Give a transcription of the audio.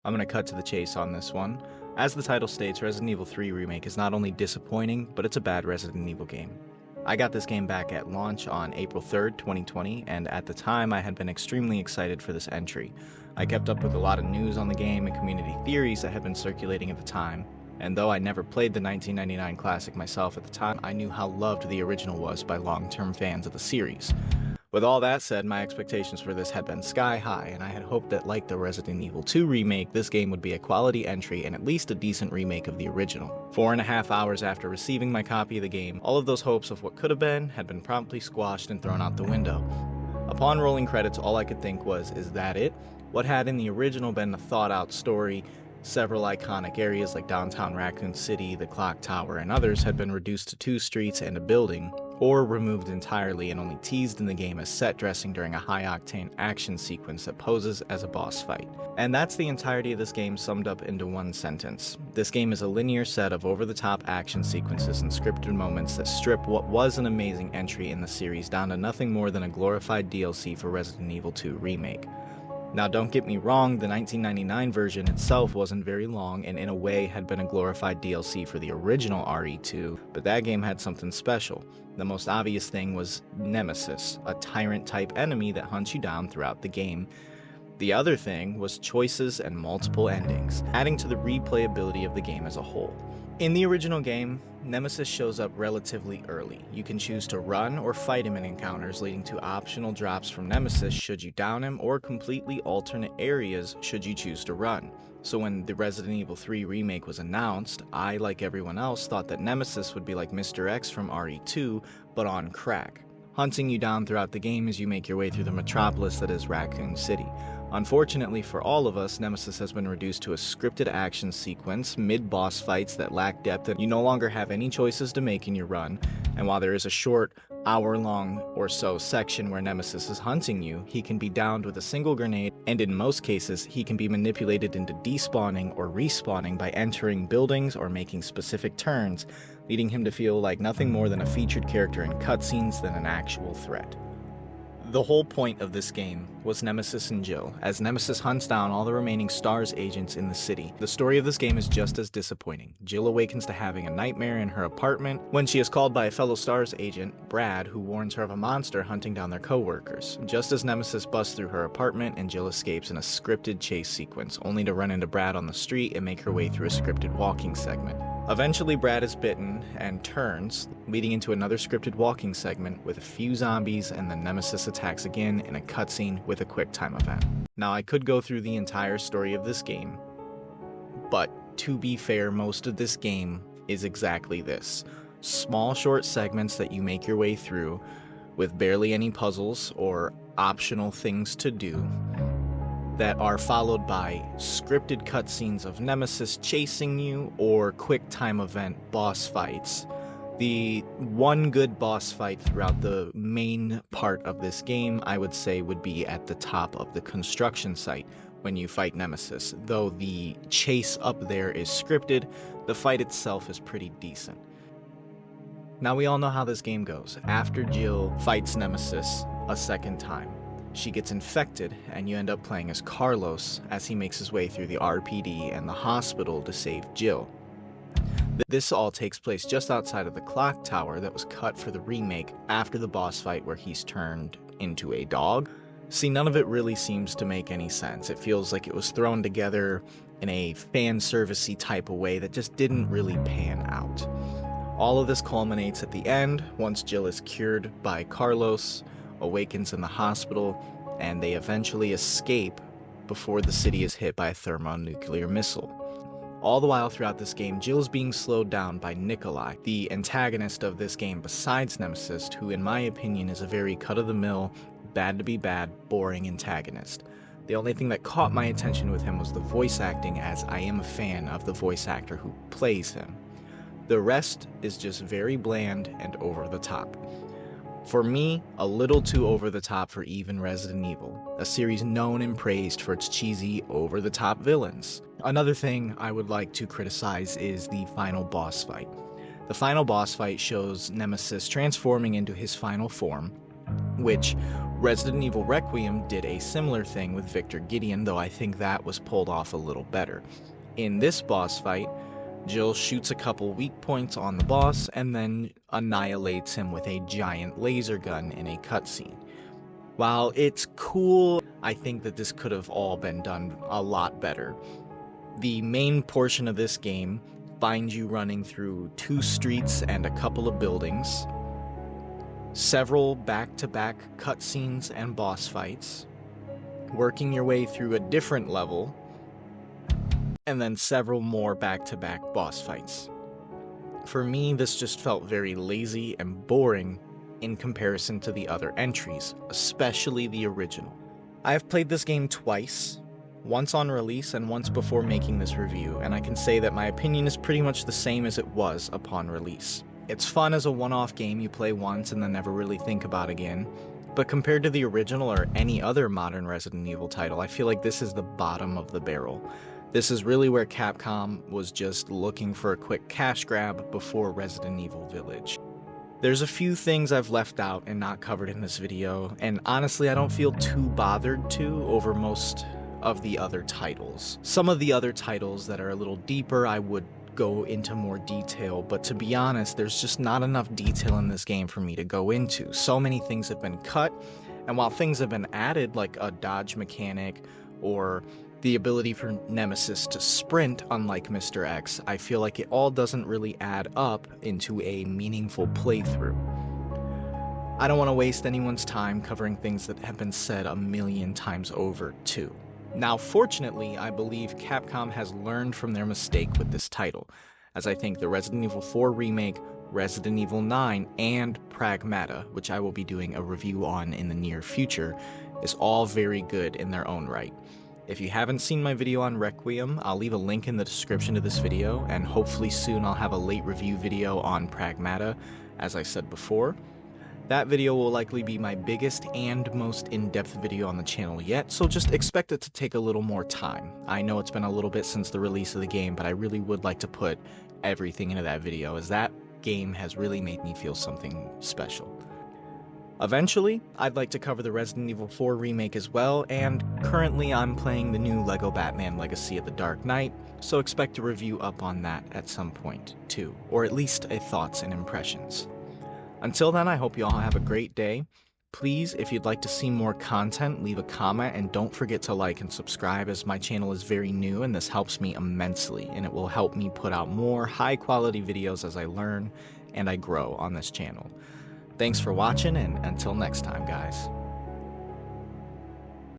I'm going to cut to the chase on this one. As the title states, Resident Evil 3 Remake is not only disappointing, but it's a bad Resident Evil game. I got this game back at launch on April 3rd, 2020, and at the time I had been extremely excited for this entry. I kept up with a lot of news on the game and community theories that had been circulating at the time, and though I never played the 1999 classic myself at the time, I knew how loved the original was by long-term fans of the series. With all that said, my expectations for this had been sky high, and I had hoped that, like the Resident Evil 2 remake, this game would be a quality entry and at least a decent remake of the original. 4.5 hours after receiving my copy of the game, all of those hopes of what could have been had been promptly squashed and thrown out the window. Upon rolling credits, all I could think was, is that it? What had in the original been a thought-out story, several iconic areas like downtown Raccoon City, the Clock Tower, and others had been reduced to 2 streets and a building, or removed entirely and only teased in the game as set dressing during a high-octane action sequence that poses as a boss fight. And that's the entirety of this game summed up into one sentence. This game is a linear set of over-the-top action sequences and scripted moments that strip what was an amazing entry in the series down to nothing more than a glorified DLC for Resident Evil 2 Remake. Now don't get me wrong, the 1999 version itself wasn't very long and in a way had been a glorified DLC for the original RE2, but that game had something special. The most obvious thing was Nemesis, a tyrant-type enemy that hunts you down throughout the game. The other thing was choices and multiple endings, adding to the replayability of the game as a whole. In the original game, Nemesis shows up relatively early. You can choose to run or fight him in encounters, leading to optional drops from Nemesis should you down him, or completely alternate areas should you choose to run. So when the Resident Evil 3 remake was announced, I, like everyone else, thought that Nemesis would be like Mr. X from RE2, but on crack, hunting you down throughout the game as you make your way through the metropolis that is Raccoon City. Unfortunately for all of us, Nemesis has been reduced to a scripted action sequence, mid-boss fights that lack depth, and you no longer have any choices to make in your run. And while there is a short, hour-long or so section where Nemesis is hunting you, he can be downed with a single grenade, and in most cases, he can be manipulated into despawning or respawning by entering buildings or making specific turns, leading him to feel like nothing more than a featured character in cutscenes than an actual threat. The whole point of this game was Nemesis and Jill, as Nemesis hunts down all the remaining STARS agents in the city. The story of this game is just as disappointing. Jill awakens to having a nightmare in her apartment when she is called by a fellow STARS agent, Brad, who warns her of a monster hunting down their co-workers. Just as Nemesis busts through her apartment and Jill escapes in a scripted chase sequence, only to run into Brad on the street and make her way through a scripted walking segment. Eventually, Brad is bitten and turns, leading into another scripted walking segment with a few zombies, and then Nemesis attacks again in a cutscene with a QuickTime event. Now, I could go through the entire story of this game, but to be fair, most of this game is exactly this. Small, short segments that you make your way through with barely any puzzles or optional things to do, that are followed by scripted cutscenes of Nemesis chasing you or quick-time event boss fights. The one good boss fight throughout the main part of this game, I would say, would be at the top of the construction site when you fight Nemesis. Though the chase up there is scripted, the fight itself is pretty decent. Now we all know how this game goes. After Jill fights Nemesis a second time, she gets infected, and you end up playing as Carlos as he makes his way through the RPD and the hospital to save Jill. This all takes place just outside of the clock tower that was cut for the remake after the boss fight where he's turned into a dog. See, none of it really seems to make any sense. It feels like it was thrown together in a fan servicey type of way that just didn't really pan out. All of this culminates at the end once Jill is cured by Carlos, awakens in the hospital, and they eventually escape before the city is hit by a thermonuclear missile. All the while throughout this game, Jill is being slowed down by Nikolai, the antagonist of this game besides Nemesis, who in my opinion is a very cut-of-the-mill, bad-to-be-bad, boring antagonist. The only thing that caught my attention with him was the voice acting, as I am a fan of the voice actor who plays him. The rest is just very bland and over the top. For me, a little too over the top for even Resident Evil, a series known and praised for its cheesy, over the top villains. Another thing I would like to criticize is the final boss fight. The final boss fight shows Nemesis transforming into his final form, which Resident Evil Requiem did a similar thing with Victor Gideon, though I think that was pulled off a little better. In this boss fight, Jill shoots a couple weak points on the boss and then annihilates him with a giant laser gun in a cutscene. While it's cool, I think that this could have all been done a lot better. The main portion of this game finds you running through 2 streets and a couple of buildings, several back-to-back cutscenes and boss fights, working your way through a different level, and then several more back-to-back boss fights. For me, this just felt very lazy and boring in comparison to the other entries, especially the original. I have played this game twice, once on release and once before making this review, and I can say that my opinion is pretty much the same as it was upon release. It's fun as a one-off game you play once and then never really think about again, but compared to the original or any other modern Resident Evil title, I feel like this is the bottom of the barrel. This is really where Capcom was just looking for a quick cash grab before Resident Evil Village. There's a few things I've left out and not covered in this video, and honestly I don't feel too bothered to over most of the other titles. Some of the other titles that are a little deeper I would go into more detail, but to be honest, there's just not enough detail in this game for me to go into. So many things have been cut, and while things have been added, like a dodge mechanic or the ability for Nemesis to sprint unlike Mr. X, I feel like it all doesn't really add up into a meaningful playthrough. I don't want to waste anyone's time covering things that have been said a million times over too. Now, fortunately, I believe Capcom has learned from their mistake with this title, as I think the Resident Evil 4 Remake, Resident Evil 9, and Pragmata, which I will be doing a review on in the near future, is all very good in their own right. If you haven't seen my video on Requiem, I'll leave a link in the description to this video, and hopefully soon I'll have a late review video on Pragmata, as I said before. That video will likely be my biggest and most in-depth video on the channel yet, so just expect it to take a little more time. I know it's been a little bit since the release of the game, but I really would like to put everything into that video, as that game has really made me feel something special. Eventually, I'd like to cover the Resident Evil 4 Remake as well, and currently I'm playing the new LEGO Batman Legacy of the Dark Knight, so expect a review up on that at some point too, or at least a thoughts and impressions. Until then, I hope you all have a great day. Please, if you'd like to see more content, leave a comment, and don't forget to like and subscribe, as my channel is very new and this helps me immensely, and it will help me put out more high-quality videos as I learn and I grow on this channel. Thanks for watching, and until next time, guys.